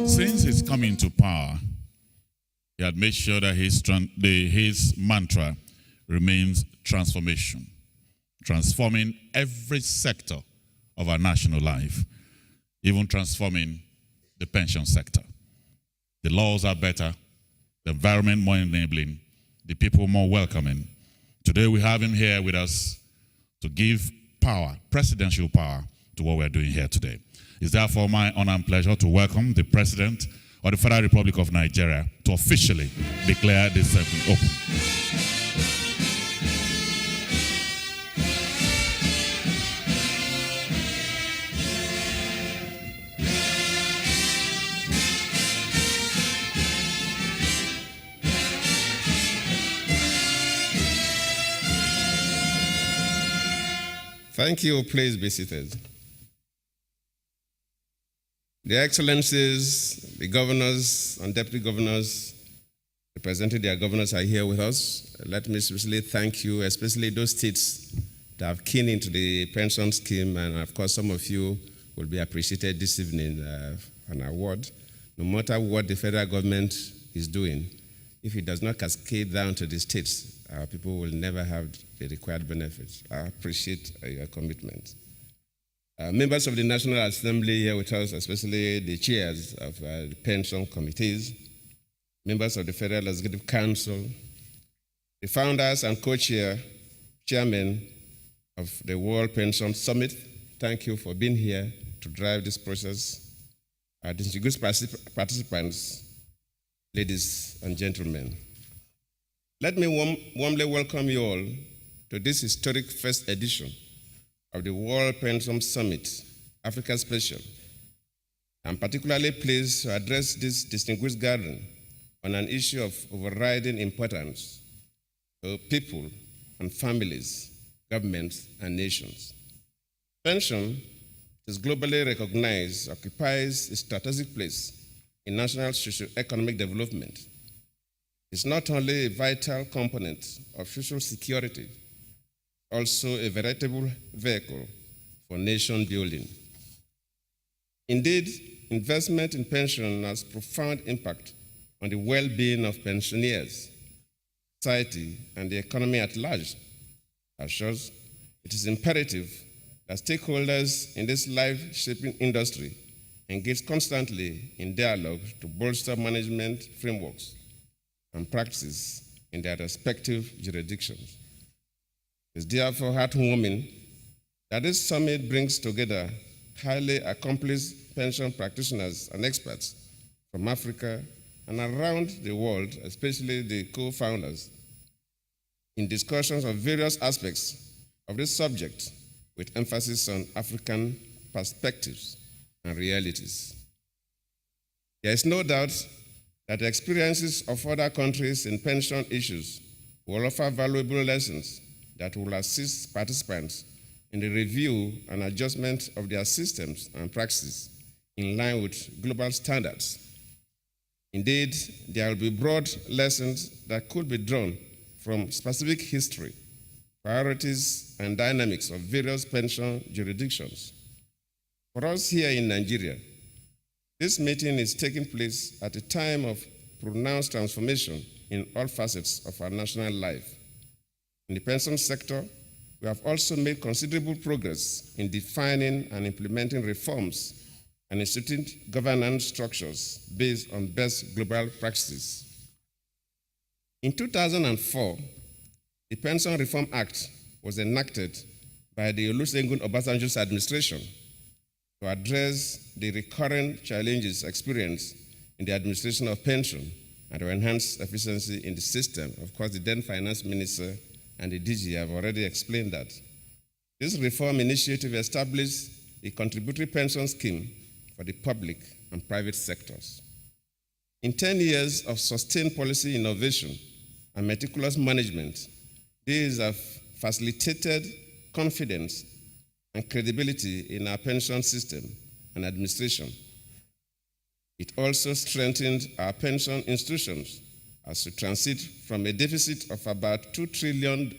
Since his coming to power, he had made sure that his mantra remains transformation, transforming every sector of our national life, even transforming the pension sector. The laws are better, the environment more enabling, the people more welcoming. Today we have him here with us to give power, presidential power, to what we're doing here today. It's therefore my honor and pleasure to welcome the President of the Federal Republic of Nigeria to officially declare this session open. Thank you. Please be seated. The Excellencies, the governors and deputy governors representing their governors are here with us. Let me especially thank you, especially those states that have keyed into the pension scheme, and of course some of you will be appreciated this evening an award. No matter what the federal government is doing, if it does not cascade down to the states, our people will never have the required benefits. I appreciate your commitment. Members of the National Assembly here with us, especially the chairs of the pension committees, members of the Federal Executive Council, the founders and chairmen of the World Pension Summit, thank you for being here to drive this process. Distinguished participants, ladies and gentlemen, let me warmly welcome you all to this historic first edition of the World PenCom Summit, Africa Special. I'm particularly pleased to address this distinguished gathering on an issue of overriding importance to people and families, governments, and nations. Pension is globally recognized, occupies a strategic place in national socio-economic development. It's not only a vital component of social security, also a veritable vehicle for nation building. Indeed, investment in pension has profound impact on the well-being of pensioners, society, and the economy at large. As such, it is imperative that stakeholders in this life-shaping industry engage constantly in dialogue to bolster management frameworks and practices in their respective jurisdictions. It's therefore heartwarming that this summit brings together highly accomplished pension practitioners and experts from Africa and around the world, especially the co-founders, in discussions of various aspects of this subject with emphasis on African perspectives and realities. There is no doubt that the experiences of other countries in pension issues will offer valuable lessons that will assist participants in the review and adjustment of their systems and practices in line with global standards. Indeed, there will be broad lessons that could be drawn from specific history, priorities, and dynamics of various pension jurisdictions. For us here in Nigeria, this meeting is taking place at a time of pronounced transformation in all facets of our national life. In the pension sector, we have also made considerable progress in defining and implementing reforms and instituting governance structures based on best global practices. In 2004, the Pension Reform Act was enacted by the Olusegun Obasanjo's administration to address the recurrent challenges experienced in the administration of pension and to enhance efficiency in the system. Of course, the then finance minister and the DG have already explained that. This reform initiative established a contributory pension scheme for the public and private sectors. In 10 years of sustained policy innovation and meticulous management, these have facilitated confidence and credibility in our pension system and administration. It also strengthened our pension institutions as we transit from a deficit of about 2 trillion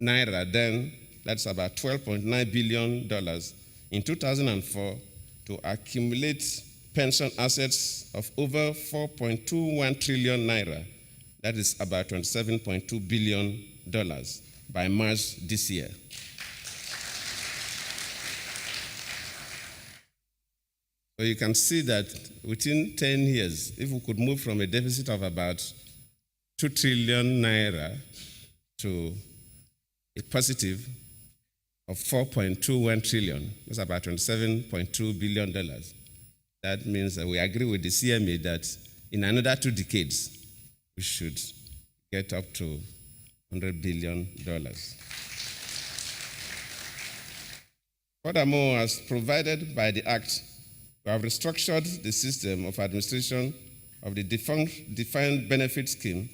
naira then that's about $12.9 billion, in 2004 to accumulate pension assets of over 4.21 trillion naira, that is about $27.2 billion by March this year. So you can see that within 10 years, if we could move from a deficit of about 2 trillion naira to a positive of 4.21 trillion, that's about $27.2 billion. That means that we agree with the CMA that in another 2 decades, we should get up to $100 billion. Furthermore, as provided by the Act, we have restructured the system of administration of the defined benefit scheme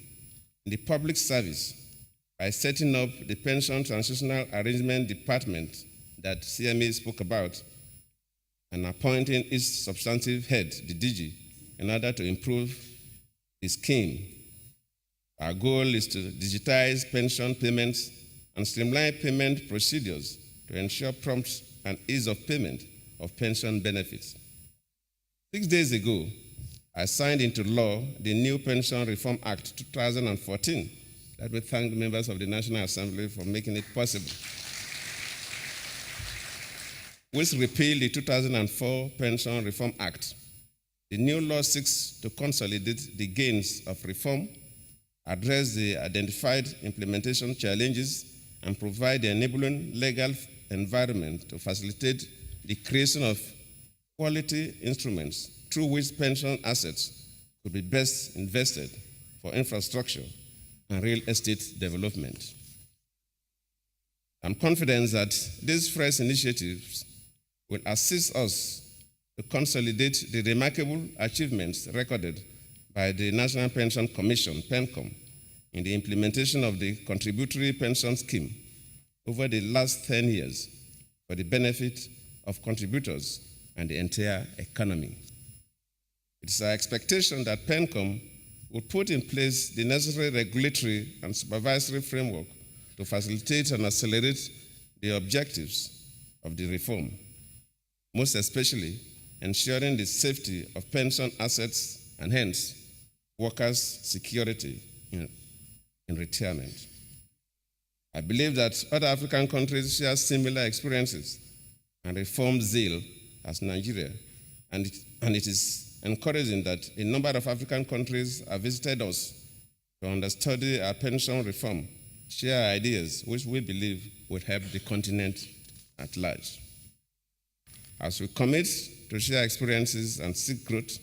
in the public service by setting up the Pension Transitional Arrangement Department that CMA spoke about and appointing its substantive head, the DG, in order to improve the scheme. Our goal is to digitize pension payments and streamline payment procedures to ensure prompt and ease of payment of pension benefits. 6 days ago, I signed into law the new Pension Reform Act 2014. Let me thank the members of the National Assembly for making it possible, which repealed the 2004 Pension Reform Act. The new law seeks to consolidate the gains of reform, address the identified implementation challenges, and provide the enabling legal environment to facilitate the creation of quality instruments through which pension assets could be best invested for infrastructure and real estate development. I'm confident that these fresh initiatives will assist us to consolidate the remarkable achievements recorded by the National Pension Commission, PenCom, in the implementation of the contributory pension scheme over the last 10 years for the benefit of contributors and the entire economy. It is our expectation that PenCom will put in place the necessary regulatory and supervisory framework to facilitate and accelerate the objectives of the reform, most especially ensuring the safety of pension assets and hence workers' security in retirement. I believe that other African countries share similar experiences and reform zeal as Nigeria, and it is encouraging that a number of African countries have visited us to understudy our pension reform, share ideas which we believe will help the continent at large. As we commit to share experiences and seek growth,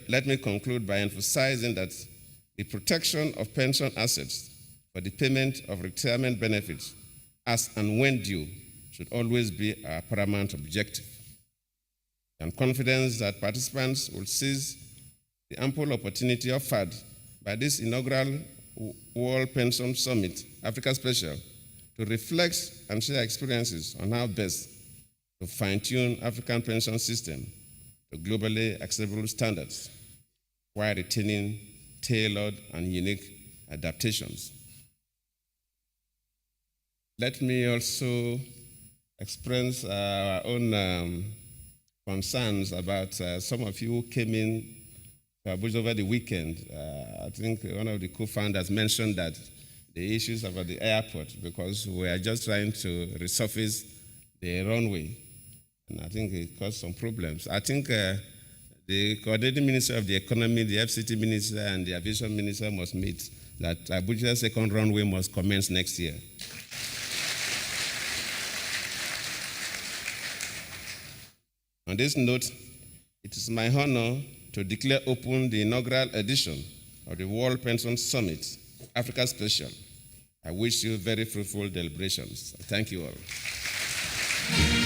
let me conclude by emphasizing that the protection of pension assets for the payment of retirement benefits as and when due should always be our paramount objective. I'm confident that participants will seize the ample opportunity offered by this inaugural World Pension Summit, Africa Special, to reflect and share experiences on how best to fine-tune African pension system to globally acceptable standards while retaining tailored and unique adaptations. Let me also express our own concerns about some of you who came in to Abuja over the weekend. I think one of the co-founders mentioned that the issues about the airport, because we are just trying to resurface the runway, and I think it caused some problems. I think the coordinating minister of the economy, the FCT minister, and the aviation minister must meet that Abuja's second runway must commence next year. On this note, it is my honor to declare open the inaugural edition of the World Pension Summit, Africa Special. I wish you very fruitful deliberations. Thank you all.